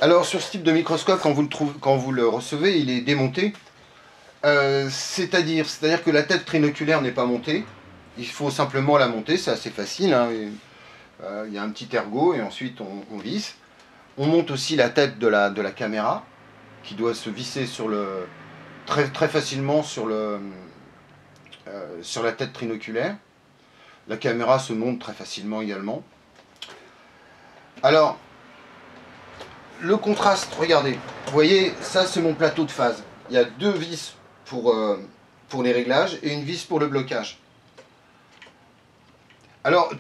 Alors sur ce type de microscope, quand vous le recevez, il est démonté. C'est-à-dire que la tête trinoculaire n'est pas montée. Il faut simplement la monter, c'est assez facile, hein. Il y a un petit ergot et ensuite on visse. On monte aussi la tête de la caméra qui doit se visser très facilement sur la tête trinoculaire. La caméra se monte très facilement également. Alors, le contraste, regardez, vous voyez, ça c'est mon plateau de phase. Il y a deux vis pour les réglages et une vis pour le blocage. Alors,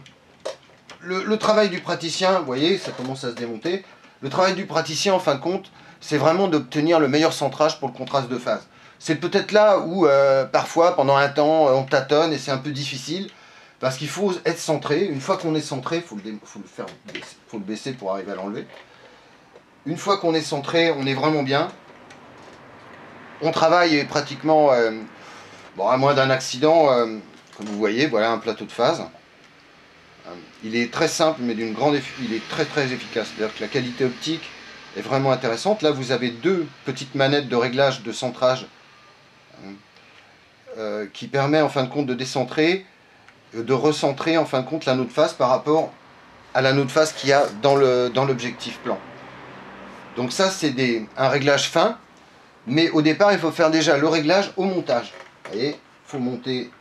le travail du praticien, vous voyez, ça commence à se démonter. Le travail du praticien, en fin de compte, c'est vraiment d'obtenir le meilleur centrage pour le contraste de phase. C'est peut-être là où, parfois, pendant un temps, on tâtonne et c'est un peu difficile, parce qu'il faut être centré. Une fois qu'on est centré, faut le baisser pour arriver à l'enlever. Une fois qu'on est centré, on est vraiment bien. On travaille pratiquement, bon, à moins d'un accident, comme vous voyez, voilà un plateau de phase. Il est très simple, mais il est très efficace. C'est-à-dire que la qualité optique est vraiment intéressante. Là, vous avez deux petites manettes de réglage de centrage qui permet en fin de compte de décentrer, de recentrer en fin de compte l'anneau de phase par rapport à l'anneau de phase qu'il y a dans l'objectif plan. Donc ça, c'est un réglage fin, mais au départ, il faut faire déjà le réglage au montage. Vous voyez, il faut monter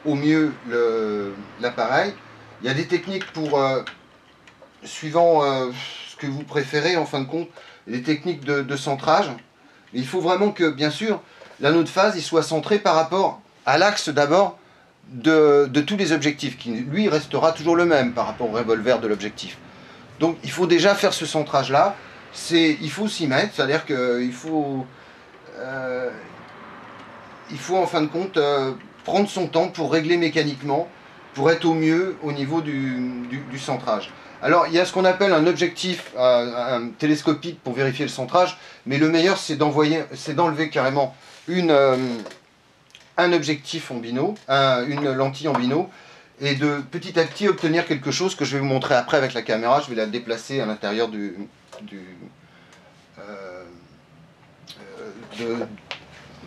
au mieux l'appareil. Il y a des techniques pour, suivant ce que vous préférez en fin de compte, des techniques de centrage. Mais il faut vraiment que, bien sûr, l'anneau de phase il soit centré par rapport à l'axe d'abord de tous les objectifs, qui lui restera toujours le même par rapport au revolver de l'objectif. Donc il faut déjà faire ce centrage là, il faut s'y mettre, c'est-à-dire qu'il faut en fin de compte prendre son temps pour régler mécaniquement, pour être au mieux au niveau du centrage. Alors il y a ce qu'on appelle un objectif un télescopique pour vérifier le centrage, mais le meilleur c'est d'enlever carrément un objectif en bino, une lentille en bino, et de petit à petit obtenir quelque chose que je vais vous montrer après avec la caméra. Je vais la déplacer à l'intérieur du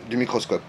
microscope.